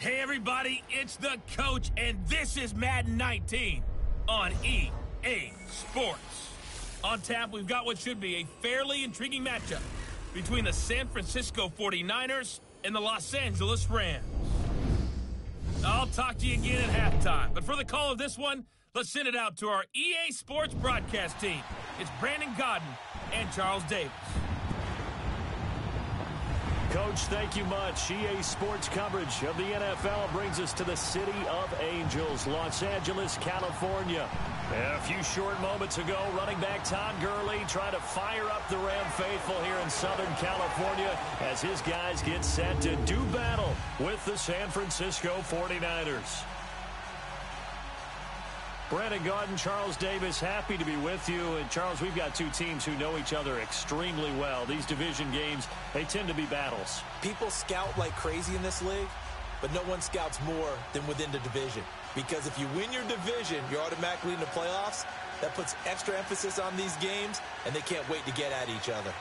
Hey everybody, it's the coach, and this is Madden 19 on EA Sports. On tap, we've got what should be a fairly intriguing matchup between the San Francisco 49ers and the Los Angeles Rams. I'll talk to you again at halftime, but for the call of this one, let's send it out to our EA Sports broadcast team. It's Brandon Godden and Charles Davis. Coach, thank you much. EA Sports coverage of the NFL brings us to the City of Angels, Los Angeles, California. A few short moments ago, running back Todd Gurley trying to fire up the Ram faithful here in Southern California as his guys get set to do battle with the San Francisco 49ers. Brandon Gaudin, Charles Davis, happy to be with you. And Charles, we've got two teams who know each other extremely well. These division games, they tend to be battles. People scout like crazy in this league, but no one scouts more than within the division. Because if you win your division, you're automatically in the playoffs. That puts extra emphasis on these games, and they can't wait to get at each other.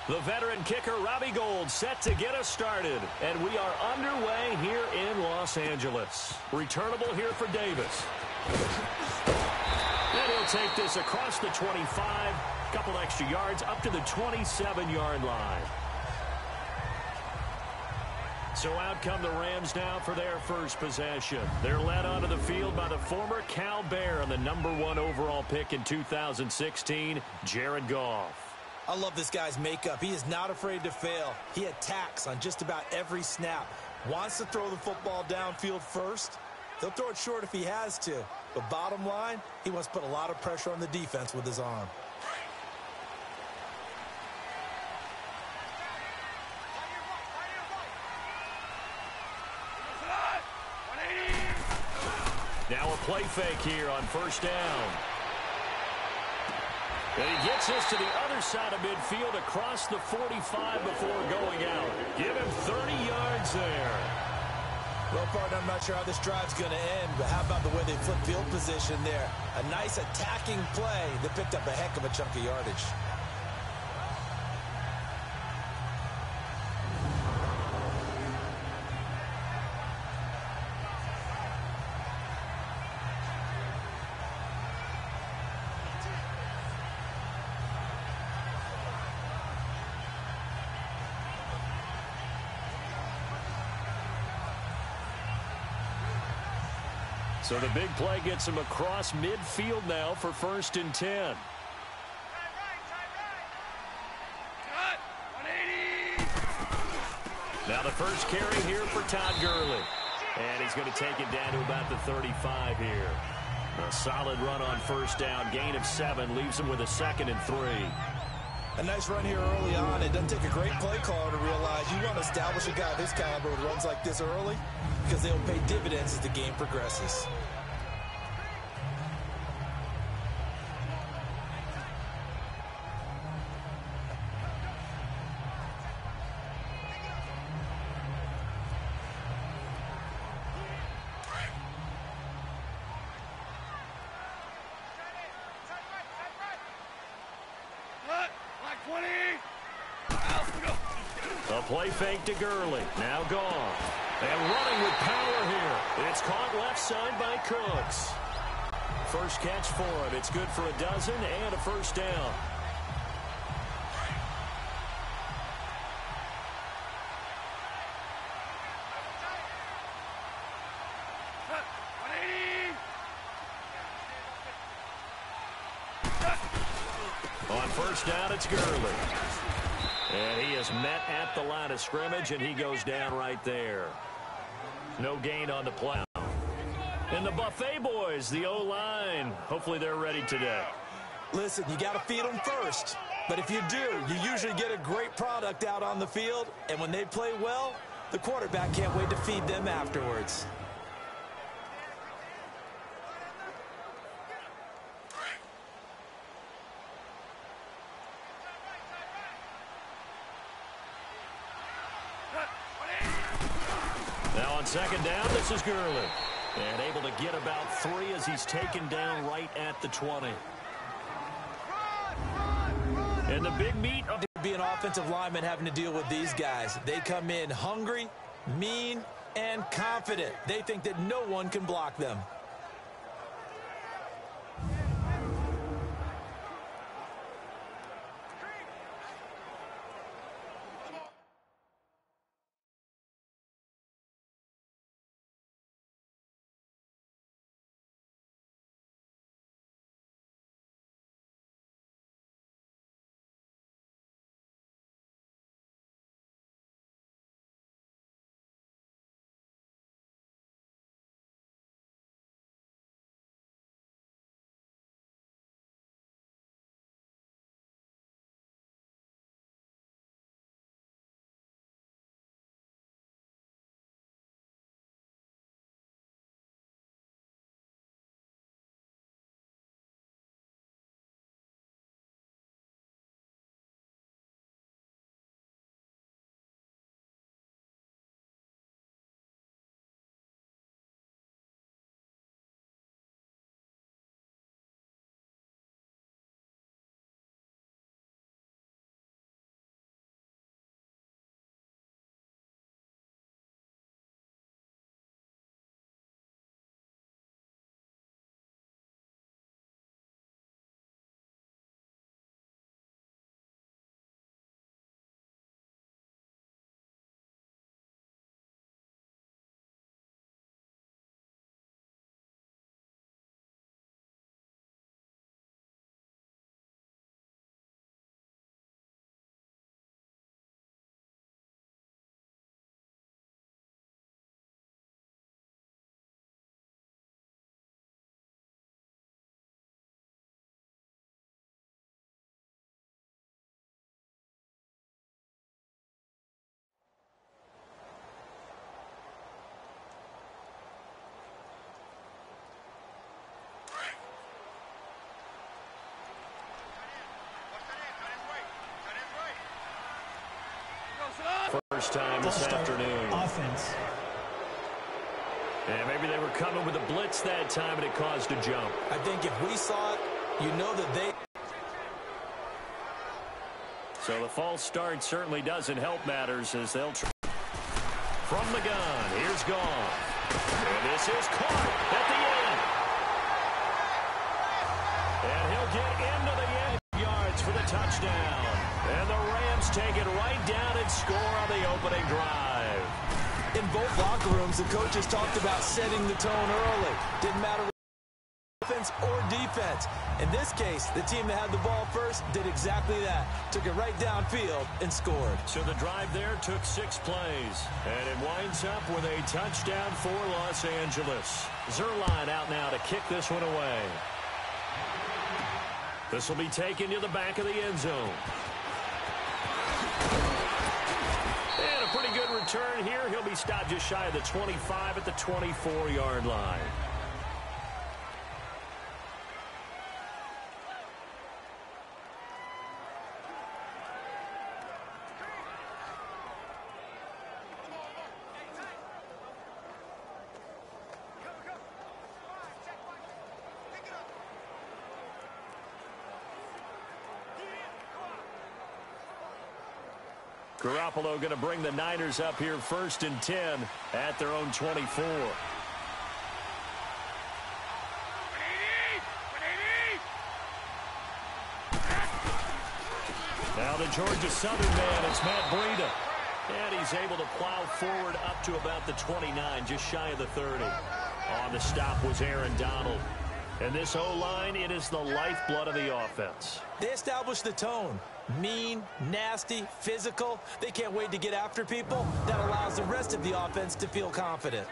The veteran kicker, Robbie Gould, set to get us started. And we are underway here in Los Angeles. Returnable here for Davis. And he'll take this across the 25. Couple extra yards up to the 27-yard line. So out come the Rams now for their first possession. They're led onto the field by the former Cal Bear and the #1 overall pick in 2016, Jared Goff. I love this guy's makeup. He is not afraid to fail. He attacks on just about every snap. Wants to throw the football downfield first. He'll throw it short if he has to. But bottom line, he wants to put a lot of pressure on the defense with his arm. Now a play fake here on first down. And he gets us to the other side of midfield across the 45 before going out. Give him 30 yards there. Well, partner, I'm not sure how this drive's going to end, but how about the way they flip field position there? A nice attacking play that picked up a heck of a chunk of yardage. So the big play gets him across midfield now for 1st and 10. Now the first carry here for Todd Gurley. And he's going to take it down to about the 35 here. A solid run on 1st down. Gain of 7 leaves him with a 2nd and 3. A nice run here early on. It doesn't take a great play caller to realize you want to establish a guy of his caliber with runs like this early because they'll pay dividends as the game progresses. A play fake to Gurley. Now gone. And running with power here. It's caught left side by Cooks. First catch for him. It's good for a dozen and a 1st down. On 1st down, it's Gurley. And he is met at the line of scrimmage, and he goes down right there. No gain on the play. And the Buffet boys, the O-line, hopefully they're ready today. Listen, you got to feed them first. But if you do, you usually get a great product out on the field. And when they play well, the quarterback can't wait to feed them afterwards. Now on 2nd down, this is Gurley. And able to get about 3 as he's taken down right at the 20. And the big meat of be an offensive lineman having to deal with these guys. They come in hungry, mean, and confident. They think that no one can block them. First time this afternoon. Offense. And maybe they were coming with a blitz that time, and it caused a jump. I think if we saw it, you know that they... So the false start certainly doesn't help matters as they'll try. From the gun, here's Goff. And this is caught at the end. And he'll get into the end yards for the touchdown. And the Rams take it right down and score on the opening drive. In both locker rooms, the coaches talked about setting the tone early. Didn't matter offense or defense. In this case, the team that had the ball first did exactly that. Took it right downfield and scored. So the drive there took 6 plays. And it winds up with a touchdown for Los Angeles. Zerline out now to kick this one away. This will be taken to the back of the end zone. And a pretty good return here. He'll be stopped just shy of the 25 at the 24-yard line. Garoppolo going to bring the Niners up here 1st and 10 at their own 24. Now the Georgia Southern man, it's Matt Breida. And he's able to plow forward up to about the 29, just shy of the 30. On the stop was Aaron Donald. And this O-line, it is the lifeblood of the offense. They established the tone. Mean, nasty, physical. They can't wait to get after people. That allows the rest of the offense to feel confident.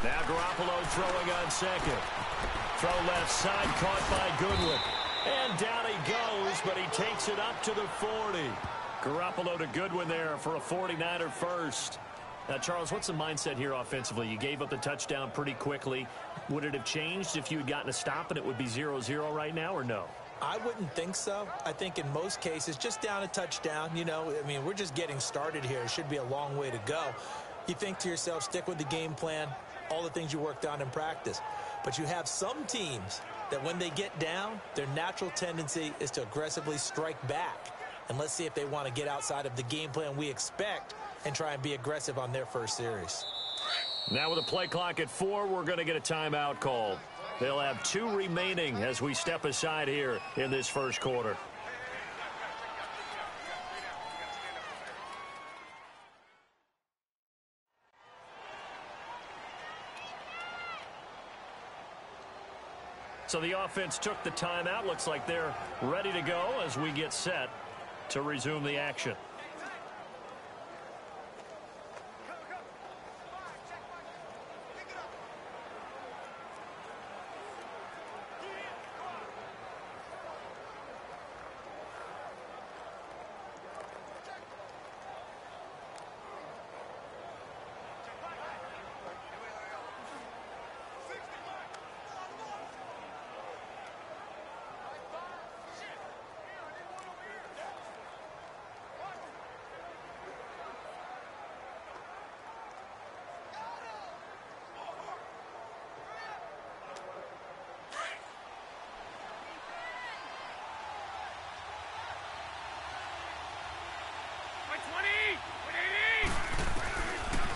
Now Garoppolo throwing on second. Throw left side, caught by Goodwin. And down he goes, but he takes it up to the 40. Garoppolo to Goodwin there for a 49er first. Now, Charles, what's the mindset here offensively? You gave up the touchdown pretty quickly. Would it have changed if you had gotten a stop and it would be 0-0 right now, or no? I wouldn't think so. I think in most cases, just down a touchdown, you know, I mean, we're just getting started here. It should be a long way to go. You think to yourself, stick with the game plan, all the things you worked on in practice. But you have some teams that when they get down, their natural tendency is to aggressively strike back. And let's see if they want to get outside of the game plan we expect and try and be aggressive on their first series. Now with a play clock at 4, we're going to get a timeout called. They'll have 2 remaining as we step aside here in this first quarter. So the offense took the timeout. Looks like they're ready to go as we get set to resume the action.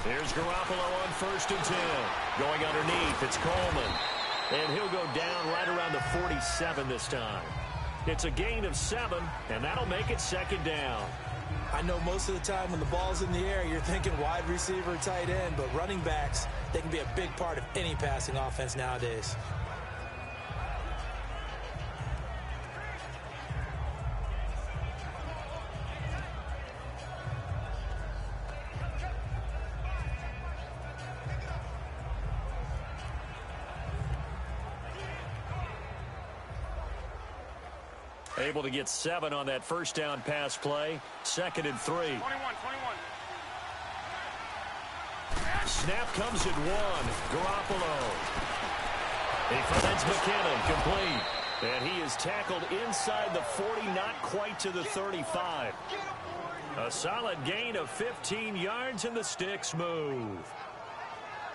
Here's Garoppolo on 1st and 10. Going underneath, it's Coleman. And he'll go down right around the 47 this time. It's a gain of 7, and that'll make it 2nd down. I know most of the time when the ball's in the air, you're thinking wide receiver, tight end, but running backs, they can be a big part of any passing offense nowadays. Able to get 7 on that first down pass play. 2nd and 3. 21. Snap comes at 1. Garoppolo. He finds McKinnon complete. And he is tackled inside the 40, not quite to the 35. A solid gain of 15 yards, and the sticks move.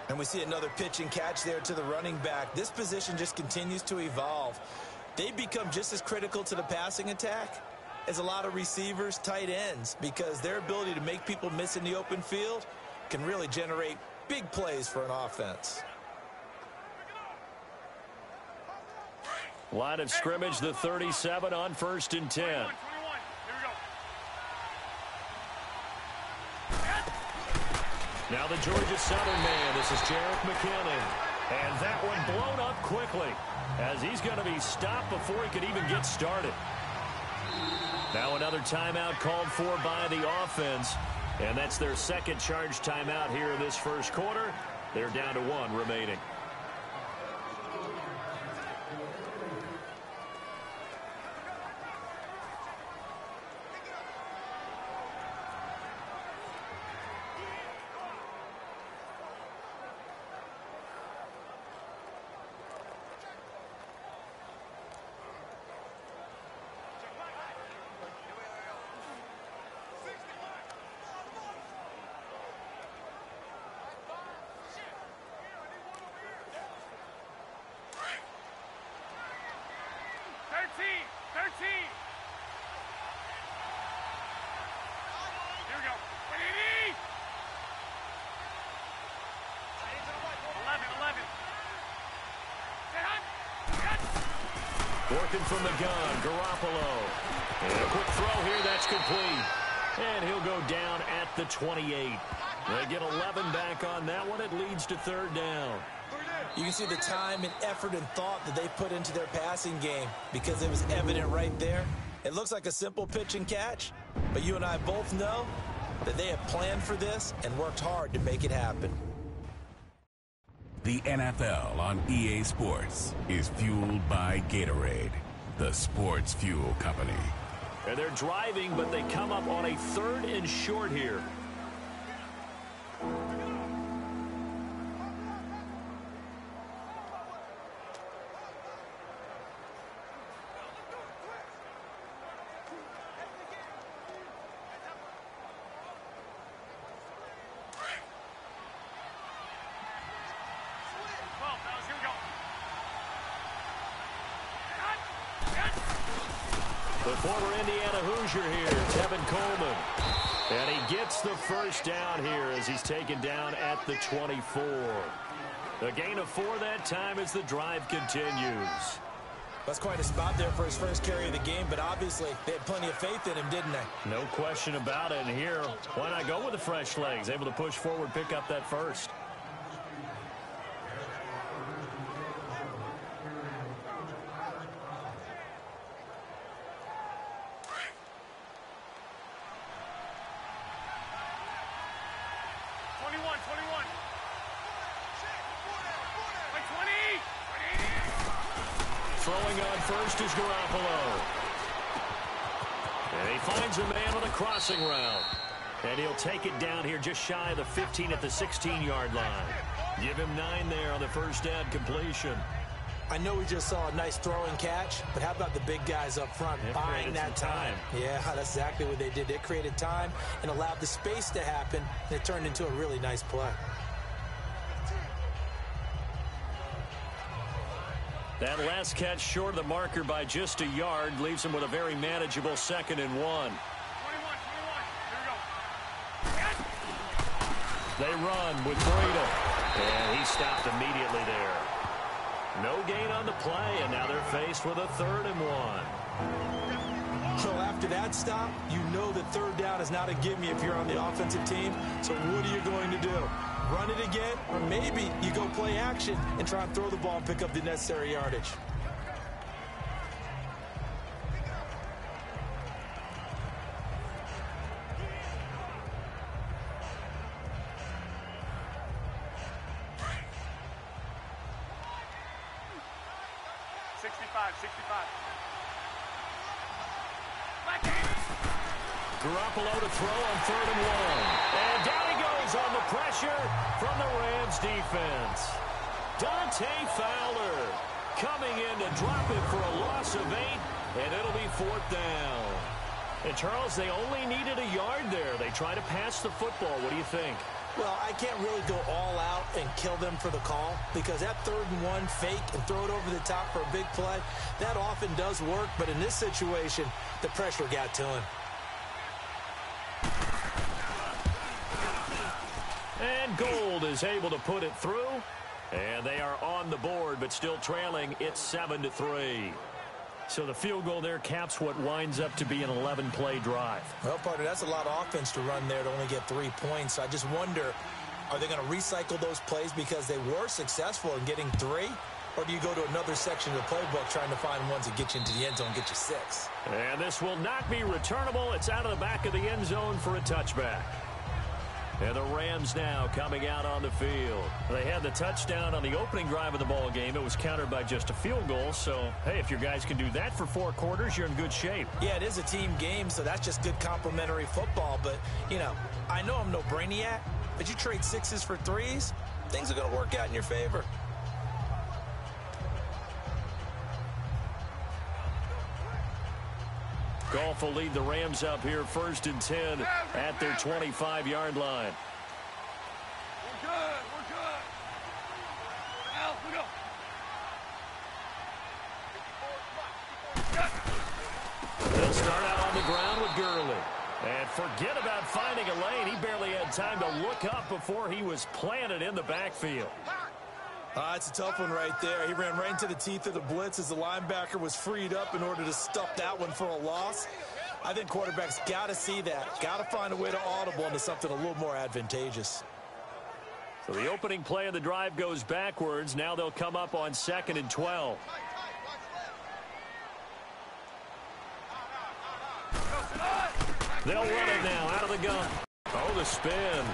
And we see another pitch and catch there to the running back. This position just continues to evolve. they become just as critical to the passing attack as a lot of receivers, tight ends, because their ability to make people miss in the open field can really generate big plays for an offense. Line of scrimmage, the 37 on 1st and 10. 21. Here we go. Now the Georgia Southern man, this is Jarek McKinnon. And that one blown up quickly as he's going to be stopped before he could even get started. Now another timeout called for by the offense. And that's their second charge timeout here in this first quarter. They're down to 1 remaining. Working from the gun, Garoppolo. And a quick throw here, that's complete. And he'll go down at the 28. They get 11 back on that one. It leads to 3rd down. You can see the time and effort and thought that they put into their passing game because it was evident right there. It looks like a simple pitch and catch, but you and I both know that they have planned for this and worked hard to make it happen. The NFL on EA Sports is fueled by Gatorade, the sports fuel company. And they're driving, but they come up on a 3rd and short here. The former Indiana Hoosier here, Tevin Coleman. And he gets the first down here as he's taken down at the 24. A gain of 4 that time as the drive continues. That's quite a spot there for his first carry of the game, but obviously they had plenty of faith in him, didn't they? No question about it. And here, why not go with the fresh legs? Able to push forward, pick up that first. Throwing on first is Garoppolo. And he finds a man on a crossing route. And he'll take it down here just shy of the 15 at the 16-yard line. Give him 9 there on the first down completion. I know we just saw a nice throw and catch, but how about the big guys up front buying that time? Yeah, that's exactly what they did. They created time and allowed the space to happen, and it turned into a really nice play. That last catch short of the marker by just a yard leaves him with a very manageable 2nd and 1. 21. Here we go. They run with Brothas. And he stopped immediately there. No gain on the play, and now they're faced with a 3rd and 1. So after that stop, you know that 3rd down is not a gimme if you're on the offensive team. So what are you going to do? Run it again, or maybe you go play action and try and throw the ball and pick up the necessary yardage. Garoppolo to throw on 3rd and 1. And down he goes on the pressure from the Rams defense. Dante Fowler coming in to drop it for a loss of 8, and it'll be 4th down. And Charles, they only needed a yard there. They try to pass the football. What do you think? Well, I can't really go all out and kill them for the call because that 3rd and 1 fake and throw it over the top for a big play, that often does work. But in this situation, the pressure got to him. And Gold is able to put it through. And they are on the board, but still trailing. It's 7-3. So the field goal there caps what winds up to be an 11-play drive. Well, partner, that's a lot of offense to run there to only get 3 points. I just wonder, are they going to recycle those plays because they were successful in getting 3? Or do you go to another section of the playbook trying to find ones that get you into the end zone and get you 6? And this will not be returnable. It's out of the back of the end zone for a touchback. And the Rams now coming out on the field. They had the touchdown on the opening drive of the ball game. It was countered by just a field goal. So, hey, if your guys can do that for 4 quarters, you're in good shape. Yeah, it is a team game, so that's just good complimentary football. But, you know, I know I'm no brainiac, but you trade 6s for 3s, things are going to work out in your favor. Goff will lead the Rams up here 1st and 10 at their 25-yard line. We're good. Al, we go. They'll start out on the ground with Gurley. And forget about finding a lane. He barely had time to look up before he was planted in the backfield. It's a tough one right there. He ran right into the teeth of the blitz as the linebacker was freed up in order to stuff that one for a loss. I think quarterbacks got to see that. Got to find a way to audible into something a little more advantageous. So the opening play of the drive goes backwards. Now they'll come up on 2nd and 12. They'll run it now out of the gun. Oh, the spin.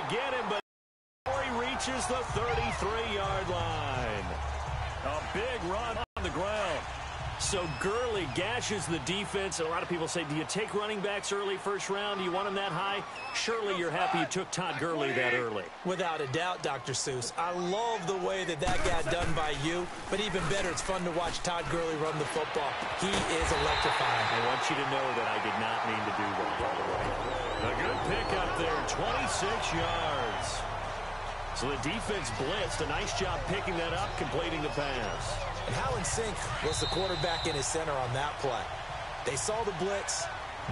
Get him, but before he reaches the 33-yard line. A big run on the ground. So Gurley gashes the defense. A lot of people say, do you take running backs early 1st round? Do you want them that high? Surely you're happy you took Todd Gurley that early. Without a doubt, Dr. Seuss. I love the way that got done by you, but even better, it's fun to watch Todd Gurley run the football. He is electrifying. I want you to know that I did not mean to do that, by the way. A good pick up there, 26 yards. So the defense blitzed. A nice job picking that up, completing the pass. And how in sync was the quarterback and his center on that play? They saw the blitz,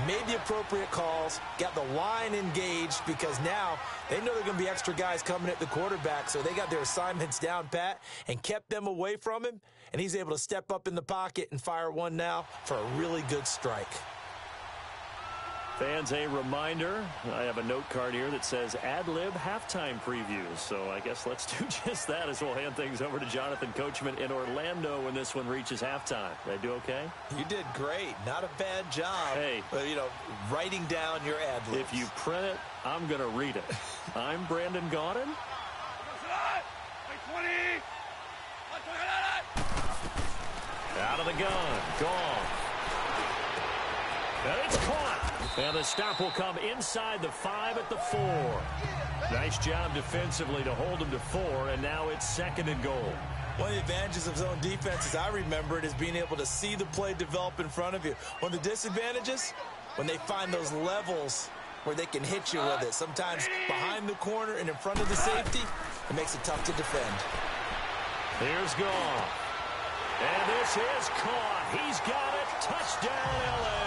made the appropriate calls, got the line engaged because now they know there are going to be extra guys coming at the quarterback, so they got their assignments down pat and kept them away from him, and he's able to step up in the pocket and fire one now for a really good strike. Fans, a reminder, I have a note card here that says ad-lib halftime previews. So I guess let's do just that as we'll hand things over to Jonathan Coachman in Orlando when this one reaches halftime. Did I do okay? You did great. Not a bad job. Hey. But, you know, writing down your ad-libs. If you print it, I'm going to read it. I'm Brandon Gaudin. Out of the gun. Gone. And it's caught. And the stop will come inside the 5 at the 4. Nice job defensively to hold him to 4, and now it's 2nd and goal. One of the advantages of zone defense, as I remember it, is being able to see the play develop in front of you. One of the disadvantages, when they find those levels where they can hit you with it. Sometimes behind the corner and in front of the safety, it makes it tough to defend. Here's Goff. And this is caught. He's got it. Touchdown, L.A.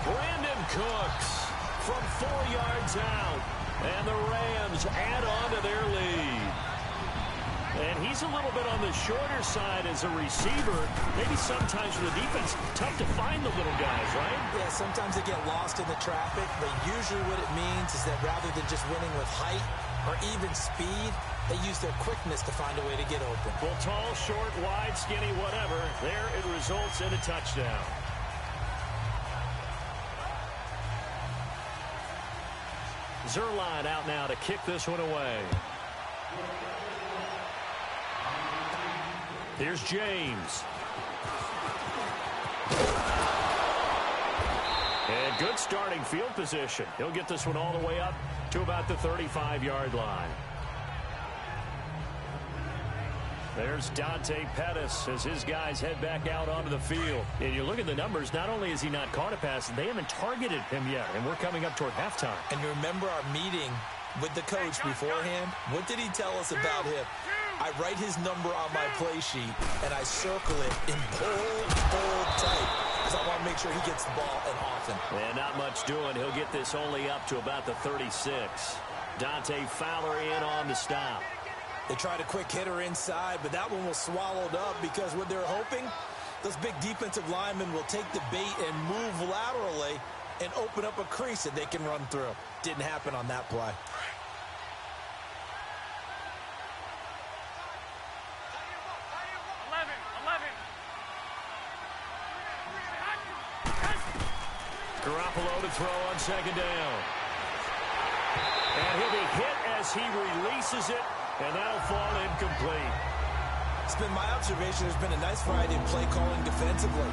Brandon Cooks from 4 yards out. And the Rams add on to their lead. And he's a little bit on the shorter side as a receiver. Maybe sometimes for the defense, tough to find the little guys, right? Yeah, sometimes they get lost in the traffic, but usually what it means is that rather than just winning with height or even speed, they use their quickness to find a way to get open. Well, tall, short, wide, skinny, whatever. There it results in a touchdown. Zerline out now to kick this one away. Here's James. And good starting field position. He'll get this one all the way up to about the 35-yard line. There's Dante Pettis as his guys head back out onto the field. And you look at the numbers, not only has he not caught a pass, they haven't targeted him yet, and we're coming up toward halftime. And you remember our meeting with the coach beforehand? What did he tell us about him? I write his number on my play sheet, and I circle it in bold type because I want to make sure he gets the ball and often. And not much doing. He'll get this only up to about the 36. Dante Fowler in on the stop. They tried a quick hitter inside, but that one was swallowed up because what they're hoping, those big defensive linemen will take the bait and move laterally and open up a crease that they can run through. Didn't happen on that play. Garoppolo to throw on second down. And he'll be hit as he releases it, and that'll fall incomplete. It's been my observation there's been a nice variety of play calling defensively.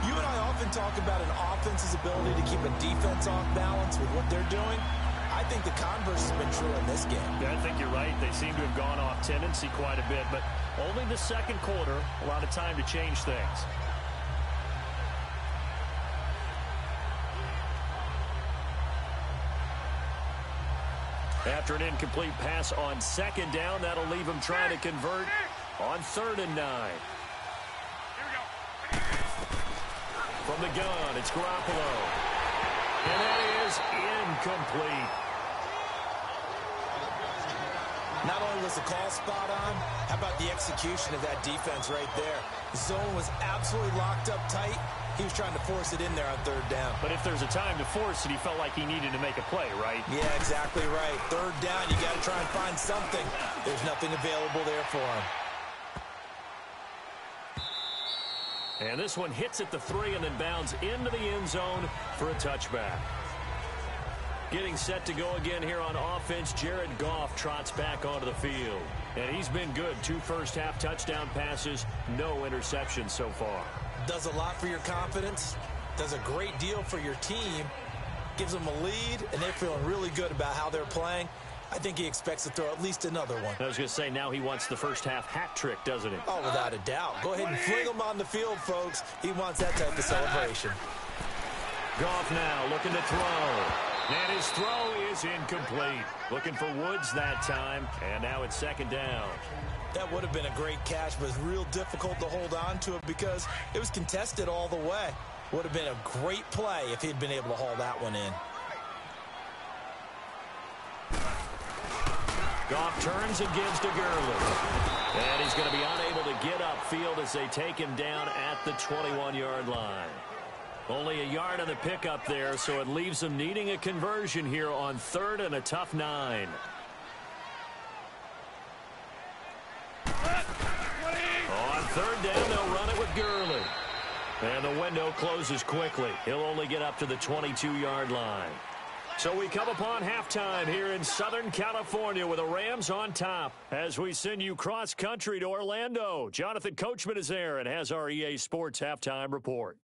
You and I often talk about an offense's ability to keep a defense off balance with what they're doing. I think the converse has been true in this game. Yeah, I think you're right. They seem to have gone off tendency quite a bit, but only the second quarter, a lot of time to change things. After an incomplete pass on second down, that'll leave him trying to convert on 3rd and 9. From the gun, it's Garoppolo. And that is incomplete. Not only was the call spot on, how about the execution of that defense right there? The zone was absolutely locked up tight. He was trying to force it in there on 3rd down. But if there's a time to force it, he felt like he needed to make a play, right? Yeah, exactly right. 3rd down, you got to try and find something. There's nothing available there for him. And this one hits at the 3 and then bounds into the end zone for a touchback. Getting set to go again here on offense, Jared Goff trots back onto the field. And he's been good. 2 first-half touchdown passes, no interceptions so far. Does a lot for your confidence, does a great deal for your team, gives them a lead, and they're feeling really good about how they're playing. I think he expects to throw at least another one. I was going to say, now he wants the first-half hat trick, doesn't he? Oh, without a doubt. Go ahead and fling him on the field, folks. He wants that type of celebration. Goff now looking to throw. And his throw is incomplete. Looking for Woods that time, and now it's 2nd down. That would have been a great catch, but it's real difficult to hold on to it because it was contested all the way. Would have been a great play if he'd been able to haul that one in. Goff turns and gives to Gurley. And he's going to be unable to get upfield as they take him down at the 21-yard line. Only a yard on the pickup there, so it leaves them needing a conversion here on 3rd and a tough 9. On 3rd down, they'll run it with Gurley. And the window closes quickly. He'll only get up to the 22-yard line. So we come upon halftime here in Southern California with the Rams on top as we send you cross-country to Orlando. Jonathan Coachman is there and has our EA Sports halftime report.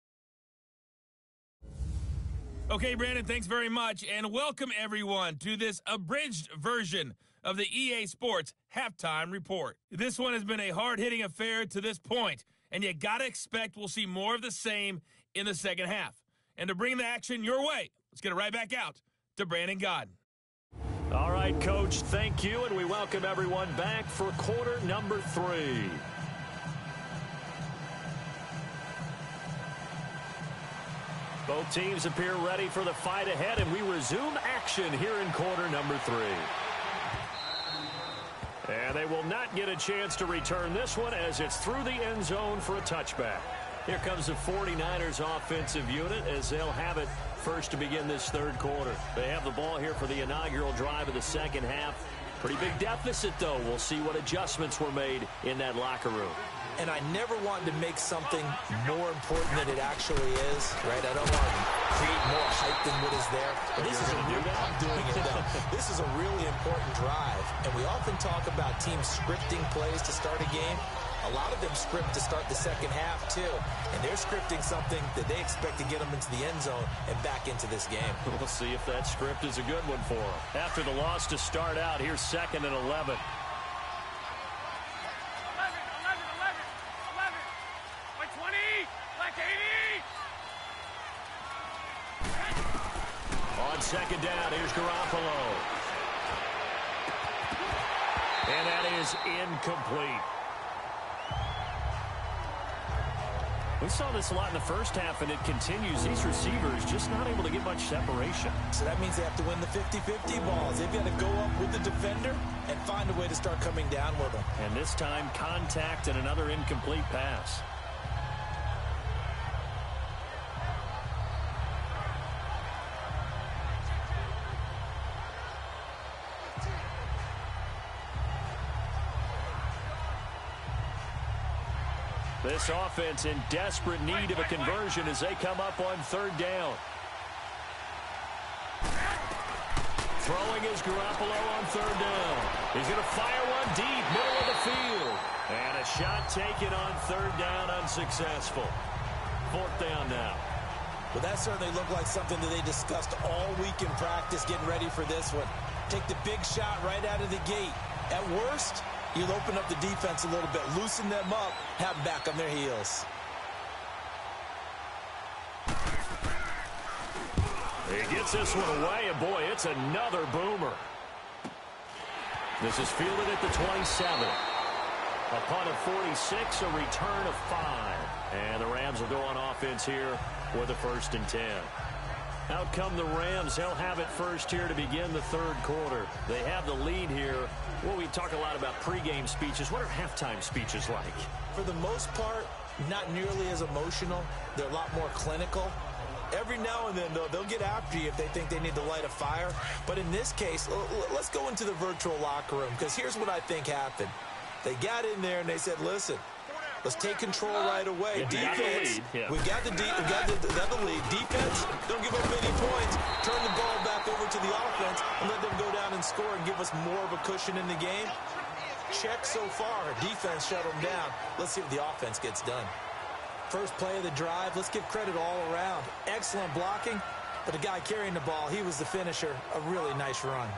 Okay, Brandon, thanks very much, and welcome everyone to this abridged version of the EA Sports halftime report. This one has been a hard-hitting affair to this point, and you got to expect we'll see more of the same in the second half. And to bring the action your way, let's get it right back out to Brandon Godden. All right, Coach, thank you, and we welcome everyone back for quarter number 3. Both teams appear ready for the fight ahead, and we resume action here in quarter number 3. And they will not get a chance to return this one as it's through the end zone for a touchback. Here comes the 49ers offensive unit as they'll have it first to begin this 3rd quarter. They have the ball here for the inaugural drive of the second half. Pretty big deficit, though. We'll see what adjustments were made in that locker room. And I never wanted to make something more important than it actually is, right? I don't want to create more hype than what is there. But this is I'm doing it now. This is a really important drive, and we often talk about teams scripting plays to start a game. A lot of them script to start the second half, too. And they're scripting something that they expect to get them into the end zone and back into this game. We'll see if that script is a good one for them. After the loss to start out, here's 2nd and 11. second down. Here's Garoppolo. And that is incomplete. We saw this a lot in the first half, and it continues. These receivers just not able to get much separation. So that means they have to win the 50-50 balls. They've got to go up with the defender and find a way to start coming down with them. And this time, contact and another incomplete pass. This offense in desperate need of a conversion as they come up on third down. Throwing is Garoppolo on third down. He's going to fire one deep, middle of the field. And a shot taken on third down, unsuccessful. Fourth down now. Well, that certainly looked like something that they discussed all week in practice, getting ready for this one. Take the big shot right out of the gate. At worst, you'll open up the defense a little bit, loosen them up, have them back on their heels. He gets this one away, and boy, it's another boomer. This is fielded at the 27. A punt of 46, a return of 5. And the Rams will go on offense here with a 1st and 10. Out come the Rams. They'll have it first here to begin the third quarter. They have the lead here. Well, we talk a lot about pregame speeches. What are halftime speeches like? For the most part, not nearly as emotional. They're a lot more clinical. Every now and then, though, they'll get after you if they think they need to light a fire. But in this case, let's go into the virtual locker room, because here's what I think happened. They got in there and they said, listen, let's take control right away. Defense, we got the lead. Defense, don't give up any points. Turn the ball back over to the offense and let them go down and score and give us more of a cushion in the game. Check so far. Defense shut them down. Let's see if the offense gets done. First play of the drive, let's give credit all around. Excellent blocking, but the guy carrying the ball, he was the finisher. A really nice run.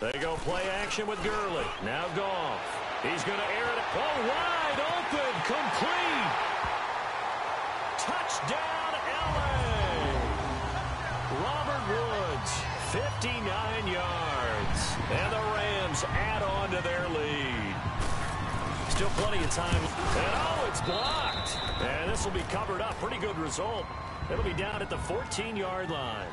They go play action with Gurley. Now Goff. He's going to air it. Oh, wide open. Complete. Touchdown, L.A. Robert Woods, 59 yards. And the Rams add on to their lead. Still plenty of time. And oh, it's blocked. And this will be covered up. Pretty good result. It'll be down at the 14-yard line.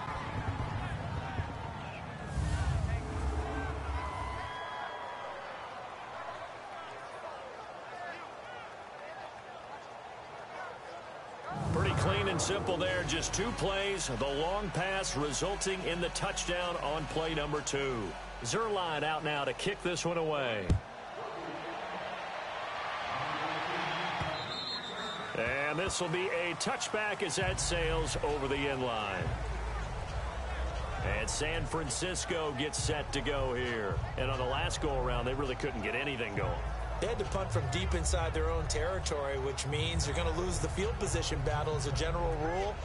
Pretty clean and simple there. Just 2 plays. The long pass resulting in the touchdown on play number 2. Zerline out now to kick this one away. And this will be a touchback as that sails over the end line. And San Francisco gets set to go here. And on the last go-around, they really couldn't get anything going. They had to punt from deep inside their own territory, which means you're going to lose the field position battle as a general rule.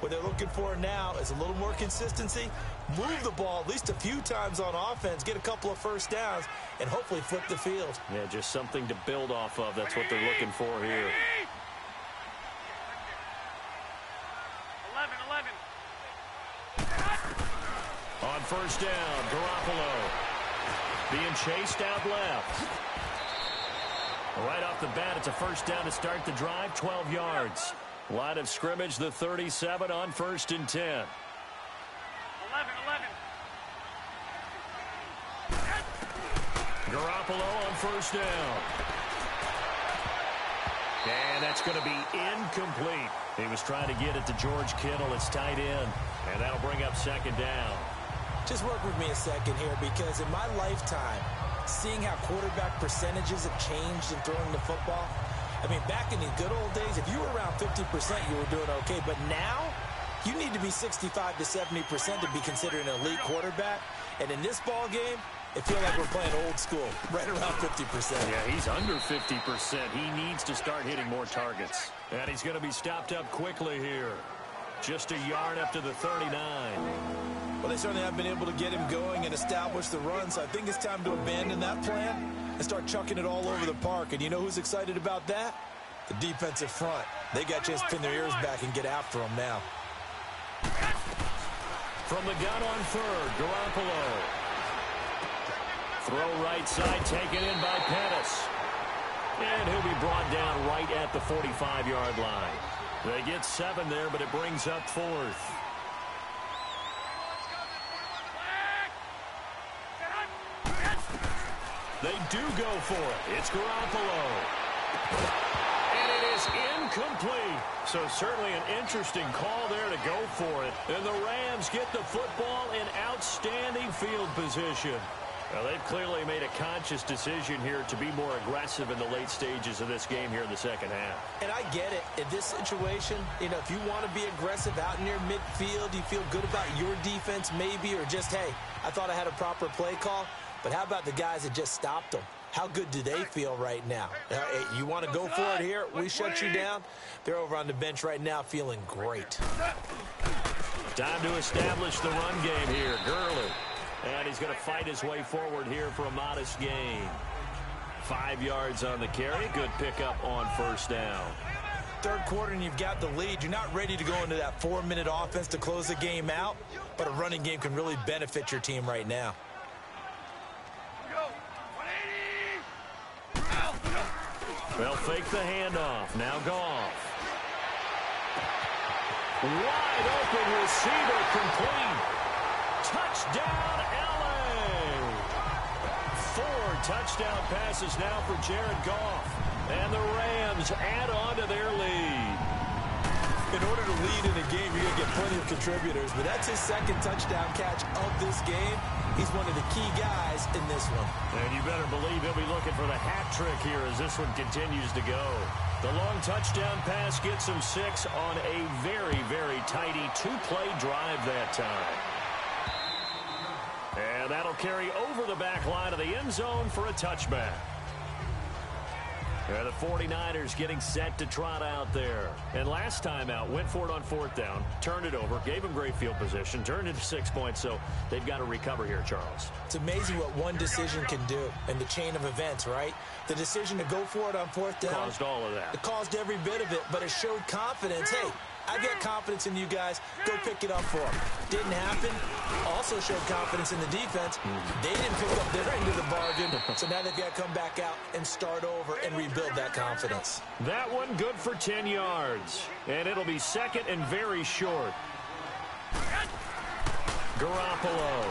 What they're looking for now is a little more consistency, move the ball at least a few times on offense, get a couple of first downs, and hopefully flip the field. Yeah, just something to build off of. That's what they're looking for here. 11. On first down, Garoppolo being chased out left. Right off the bat, it's a first down to start the drive, 12 yards. Line of scrimmage, the 37 on 1st and 10. 11. Garoppolo on first down. And that's going to be incomplete. He was trying to get it to George Kittle. It's tight end. And that'll bring up second down. Just work with me a second here, because in my lifetime, seeing how quarterback percentages have changed in throwing the football. I mean, back in the good old days, if you were around 50%, you were doing okay. But now, you need to be 65 to 70% to be considered an elite quarterback. And in this ball game, it feels like we're playing old school, right around 50%. Yeah, he's under 50%. He needs to start hitting more targets. And he's going to be stopped up quickly here. Just a yard up to the 39. Well, they certainly have been able to get him going and establish the run, so I think it's time to abandon that plan and start chucking it all over the park. And you know who's excited about that? The defensive front. They got a chance to pin their ears back and get after him now. From the gun on third, Garoppolo. Throw right side, taken in by Pettis. And he'll be brought down right at the 45-yard line. They get 7 there, but it brings up 4th. They do go for it. It's Garoppolo. And it is incomplete. So certainly an interesting call there to go for it. And the Rams get the football in outstanding field position. Well, they've clearly made a conscious decision here to be more aggressive in the late stages of this game here in the second half. And I get it. In this situation, you know, if you want to be aggressive out near midfield, you feel good about your defense maybe, or just, hey, I thought I had a proper play call. But how about the guys that just stopped them? How good do they feel right now? Hey, you want to go for it here? We shut you down. They're over on the bench right now feeling great. Time to establish the run game here. Gurley. And he's going to fight his way forward here for a modest gain. 5 yards on the carry. Good pickup on first down. Third quarter and you've got the lead. You're not ready to go into that 4-minute offense to close the game out, but a running game can really benefit your team right now. They'll fake the handoff. Now Goff. Wide open receiver complete. Touchdown, L.A. 4 touchdown passes now for Jared Goff. And the Rams add on to their lead. In order to lead in a game, you're going to get plenty of contributors, but that's his second touchdown catch of this game. He's one of the key guys in this one. And you better believe he'll be looking for the hat trick here as this one continues to go. The long touchdown pass gets him 6 on a very, very tidy 2-play drive that time. And that'll carry over the back line of the end zone for a touchback. And the 49ers getting set to trot out there. And last time out, went for it on 4th down, turned it over, gave them great field position, turned it to 6 points, so they've got to recover here, Charles. It's amazing what one decision can do in the chain of events, right? The decision to go for it on 4th down. Caused all of that. It caused every bit of it, but it showed confidence. Hey, I got confidence in you guys. Go pick it up for them. Didn't happen. Also showed confidence in the defense. They didn't pick up their end of the bargain, so now they've got to come back out and start over and rebuild that confidence. That one good for 10 yards, and it'll be second and very short. Garoppolo.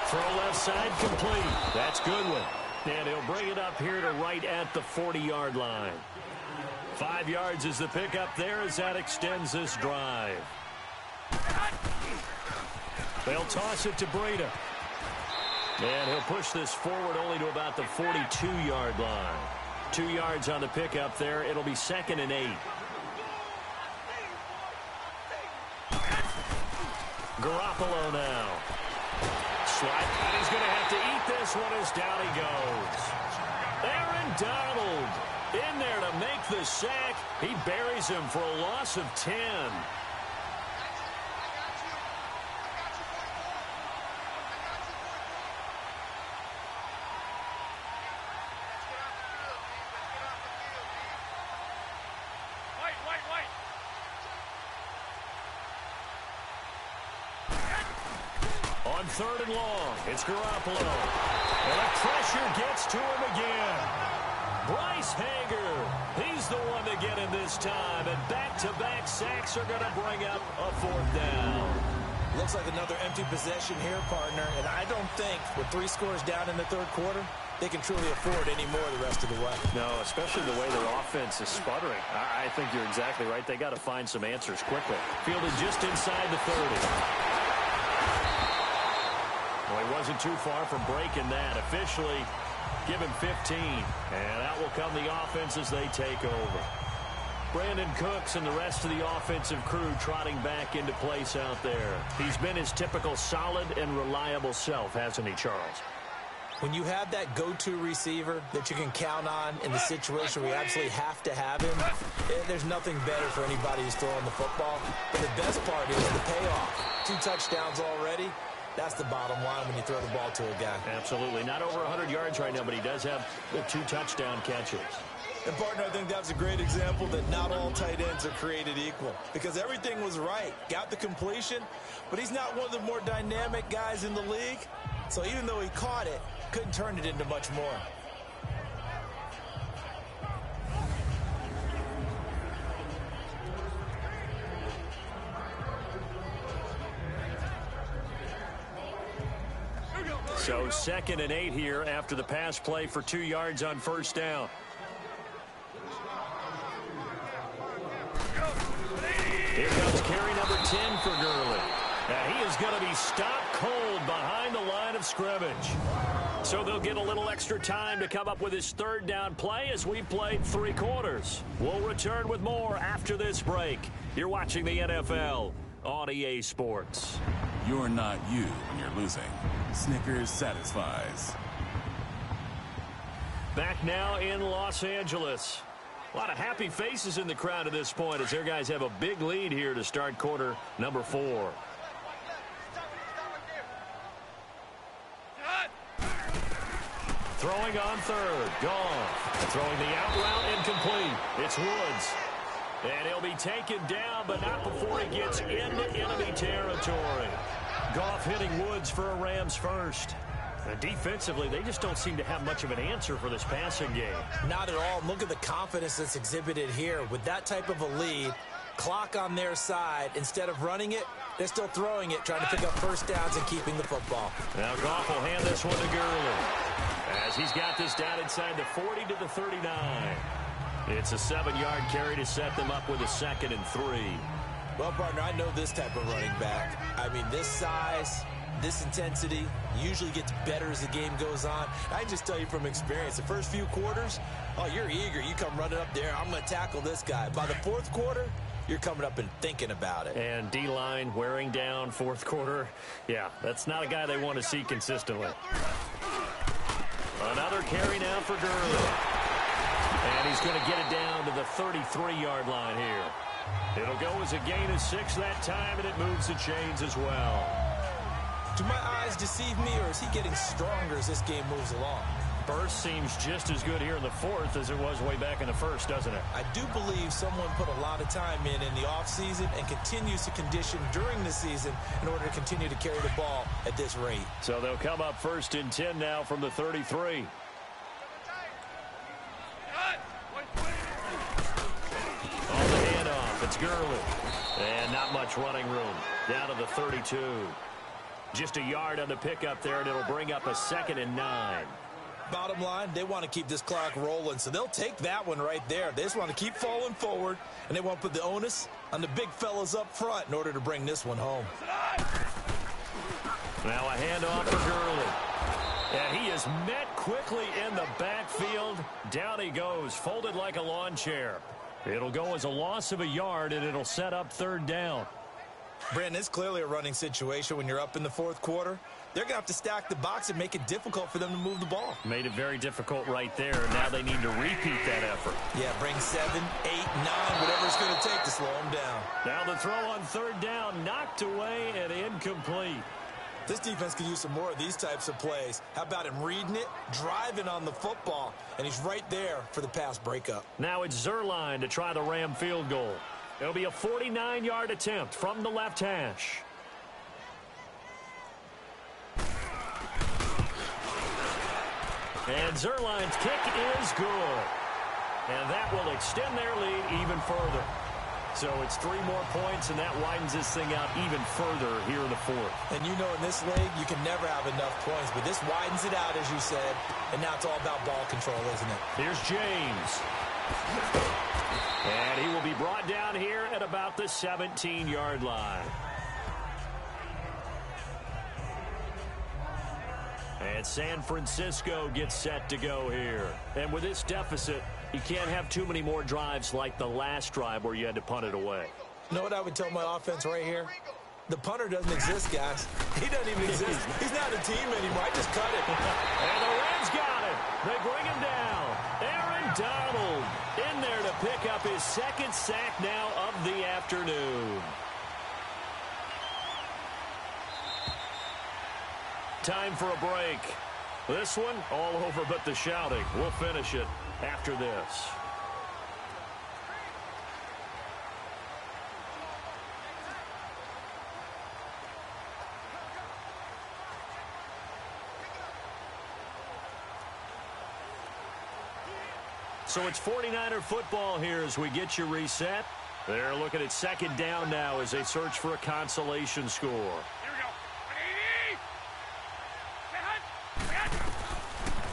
Throw left side complete. That's Goodwin. And he'll bring it up here to right at the 40-yard line. 5 yards is the pickup there as that extends this drive. They'll toss it to Breida. And he'll push this forward only to about the 42-yard line. 2 yards on the pickup there. It'll be second and 8. Garoppolo now. Slide. And he's going to have to eat this one as down he goes. Aaron Donald in there to make the sack. He buries him for a loss of 10. On 3rd and long, it's Garoppolo. And the pressure gets to him again. Bryce Hager, he's the one to get him this time. And back-to-back sacks are going to bring up a 4th down. Looks like another empty possession here, partner. And I don't think with 3 scores down in the 3rd quarter, they can truly afford any more the rest of the way. No, especially the way their offense is sputtering. I think you're exactly right. They got to find some answers quickly. Fielded just inside the 30. Well, he wasn't too far from breaking that. Officially, give him 15. And out will come the offense as they take over. Brandon Cooks and the rest of the offensive crew trotting back into place out there. He's been his typical solid and reliable self, hasn't he, Charles? When you have that go-to receiver that you can count on in the situation where you absolutely have to have him, there's nothing better for anybody who's throwing the football. But the best part is the payoff. 2 touchdowns already. That's the bottom line when you throw the ball to a guy. Absolutely. Not over 100 yards right now, but he does have the 2 touchdown catches. And, partner, I think that's a great example that not all tight ends are created equal, because everything was right. Got the completion, but he's not one of the more dynamic guys in the league. So even though he caught it, couldn't turn it into much more. So 2nd and 8 here after the pass play for 2 yards on first down. Here comes carry number 10 for Gurley. Now he is going to be stopped cold behind the line of scrimmage. So they'll get a little extra time to come up with his 3rd down play as we played 3 quarters. We'll return with more after this break. You're watching the NFL on EA Sports. You're not you when you're losing. Snickers satisfies. Back now in Los Angeles. A lot of happy faces in the crowd at this point as their guys have a big lead here to start quarter number 4. Throwing on 3rd. Goff. Throwing the out route incomplete. It's Woods. And he'll be taken down, but not before he gets into enemy territory. Goff hitting Woods for a Rams first. Defensively, they just don't seem to have much of an answer for this passing game. Not at all. Look at the confidence that's exhibited here. With that type of a lead, clock on their side, instead of running it, they're still throwing it, trying to pick up first downs and keeping the football. Now Goff will hand this one to Gurley as he's got this down inside the 40 to the 39. It's a 7-yard carry to set them up with a 2nd and 3. Well, partner, I know this type of running back. I mean, this size, this intensity usually gets better as the game goes on. I can just tell you from experience, the first few quarters, oh, you're eager. You come running up there, I'm going to tackle this guy. By the 4th quarter, you're coming up and thinking about it. And D-line wearing down 4th quarter. Yeah, that's not a guy they want to see consistently. Another carry now for Gurley. And he's going to get it down to the 33-yard line here. It'll go as a gain of 6 that time, and it moves the chains as well. Do my eyes deceive me, or is he getting stronger as this game moves along? Burst seems just as good here in the 4th as it was way back in the 1st, doesn't it? I do believe someone put a lot of time in the offseason and continues to condition during the season in order to continue to carry the ball at this rate. So they'll come up 1st and 10 now from the 33. On the handoff, it's Gurley. And not much running room. Down to the 32. Just a yard on the pickup there, and it'll bring up a 2nd and 9. Bottom line, they want to keep this clock rolling, so they'll take that one right there. They just want to keep falling forward, and they want to put the onus on the big fellas up front in order to bring this one home. Now a handoff for Gurley. And he is met quickly in the backfield. Down he goes, folded like a lawn chair. It'll go as a loss of a yard, and it'll set up 3rd down. Brandon, it's clearly a running situation when you're up in the 4th quarter. They're going to have to stack the box and make it difficult for them to move the ball. Made it very difficult right there, and now they need to repeat that effort. Yeah, bring 7, 8, 9, whatever it's going to take to slow them down. Now the throw on 3rd down, knocked away and incomplete. This defense could use some more of these types of plays. How about him reading it, driving on the football, and he's right there for the pass breakup. Now it's Zerline to try the Ram field goal. It'll be a 49-yard attempt from the left hash. And Zerline's kick is good. And that will extend their lead even further. So it's 3 more points, and that widens this thing out even further here in the 4th. And you know in this league, you can never have enough points, but this widens it out, as you said, and now it's all about ball control, isn't it? Here's James. And he will be brought down here at about the 17-yard line. And San Francisco gets set to go here. And with this deficit, you can't have too many more drives like the last drive where you had to punt it away. You know what I would tell my offense right here? The punter doesn't exist, guys. He doesn't even exist. He's not a team anymore. I just cut it. And the his second sack now of the afternoon. Time for a break. This one, all over but the shouting. We'll finish it after this. So it's 49er football here as we get you reset. They're looking at second down now as they search for a consolation score. Here we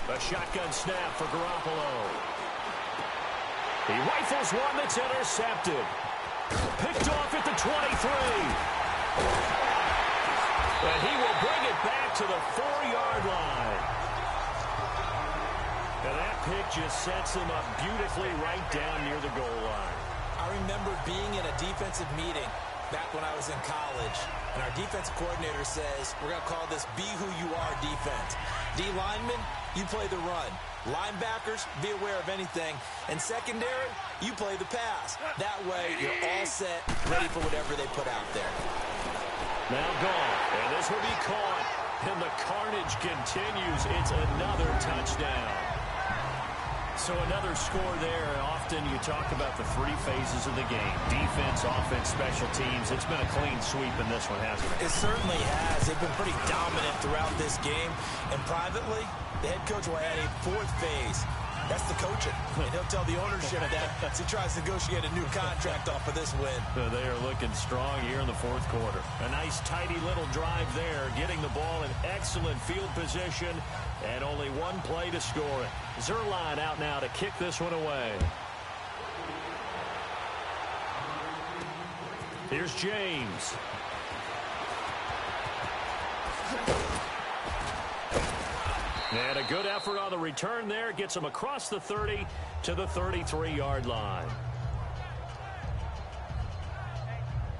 go. A shotgun snap for Garoppolo. He rifles one that's intercepted. Picked off at the 23. And he will bring it back to the 4-yard line. And that pick just sets them up beautifully right down near the goal line. I remember being in a defensive meeting back when I was in college, and our defensive coordinator says, we're going to call this be who you are defense. D linemen, you play the run. Linebackers, be aware of anything. And secondary, you play the pass. That way, you're all set, ready for whatever they put out there. Now gone, and this will be caught. And the carnage continues. It's another touchdown. So another score there. Often you talk about the three phases of the game. Defense, offense, special teams. It's been a clean sweep in this one, hasn't it? It certainly has. They've been pretty dominant throughout this game. And privately, the head coach will add a fourth phase. That's the coaching. And he'll tell the ownership that as he tries to negotiate a new contract off of this win. They are looking strong here in the fourth quarter. A nice, tidy little drive there, getting the ball in excellent field position, and only one play to score it. Zerline out now to kick this one away. Here's James. And a good effort on the return there. Gets him across the 30 to the 33-yard line.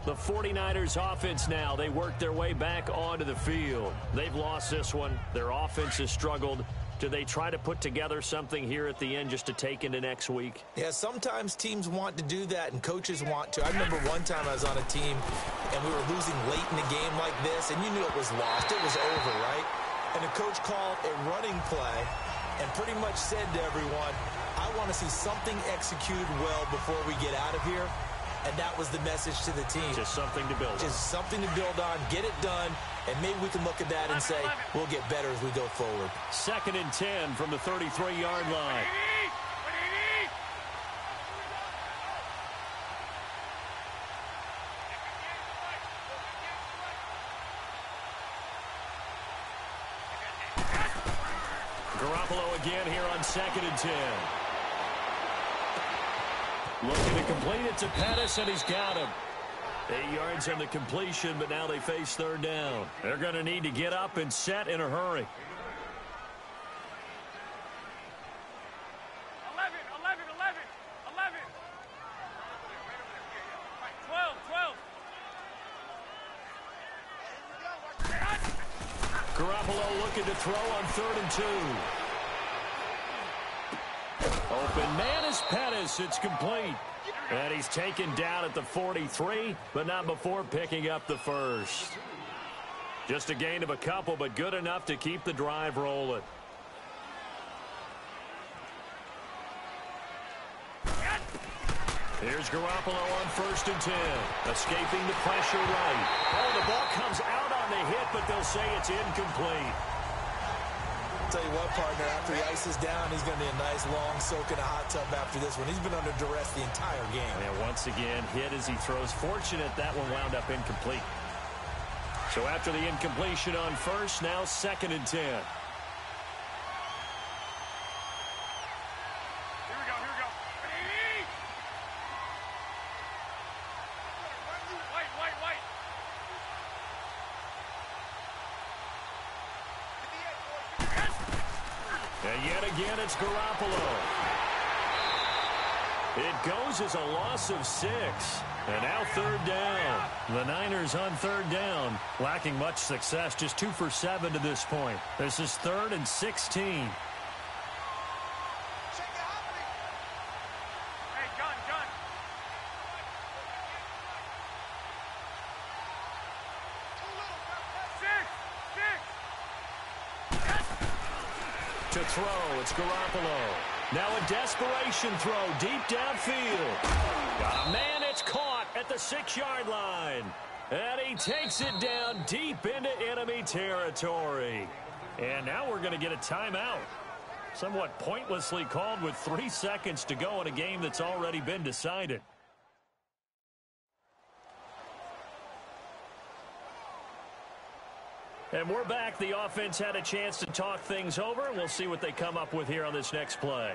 The 49ers offense now, they work their way back onto the field. They've lost this one. Their offense has struggled. Do they try to put together something here at the end just to take into next week? Yeah, sometimes teams want to do that and coaches want to. I remember one time I was on a team and we were losing late in the game like this, and you knew it was lost. It was over, right? And the coach called a running play and pretty much said to everyone, I want to see something executed well before we get out of here. And that was the message to the team. Just something to build on. Just something to build on, get it done, and maybe we can look at that and say, we'll get better as we go forward. 2nd and 10 from the 33-yard line. Garoppolo again here on 2nd and 10. Looking to complete it to Pettis, and he's got him. 8 yards on the completion, but now they face 3rd down. They're going to need to get up and set in a hurry. 11. 12. Garoppolo looking to throw on 3rd and 2. Open man is Pettis. It's complete. And he's taken down at the 43, but not before picking up the first. Just a gain of a couple, but good enough to keep the drive rolling. Here's Garoppolo on 1st and 10. Escaping the pressure right. Oh, the ball comes out on the hit, but they'll say it's incomplete. I'll tell you what, partner, after he ices down, he's going to be a nice long soak in a hot tub after this one. He's been under duress the entire game. And once again, hit as he throws. Fortunate that one wound up incomplete. So after the incompletion on 1st, now 2nd and 10. And yet again, it's Garoppolo. It goes as a loss of 6. And now 3rd down. The Niners on 3rd down. Lacking much success, just 2 for 7 to this point. This is 3rd and 16. Hey, gun. To throw, it's Garoppolo. Now a desperation throw deep downfield. Got a man, it's caught at the 6-yard line. And he takes it down deep into enemy territory. And now we're going to get a timeout. Somewhat pointlessly called with 3 seconds to go in a game that's already been decided. And we're back. The offense had a chance to talk things over, and we'll see what they come up with here on this next play.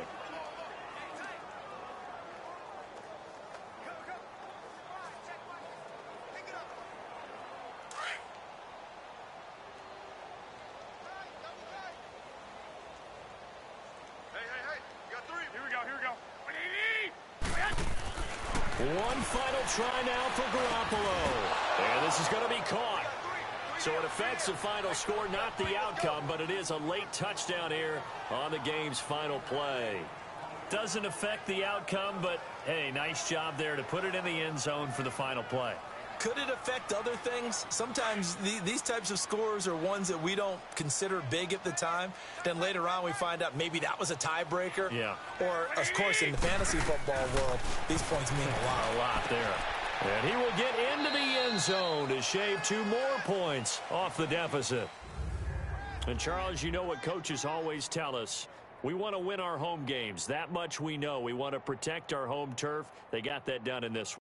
One final try now for Garoppolo. And this is going to be caught. So it affects the final score, not the outcome, but it is a late touchdown here on the game's final play. Doesn't affect the outcome, but, hey, nice job there to put it in the end zone for the final play. Could it affect other things? Sometimes these types of scores are ones that we don't consider big at the time. Then later on we find out maybe that was a tiebreaker. Yeah. Or, of course, in the fantasy football world, these points mean a lot. A lot there. And he will get into the end zone to shave 2 more points off the deficit. And, Charles, you know what coaches always tell us. We want to win our home games. That much we know. We want to protect our home turf. They got that done in this one.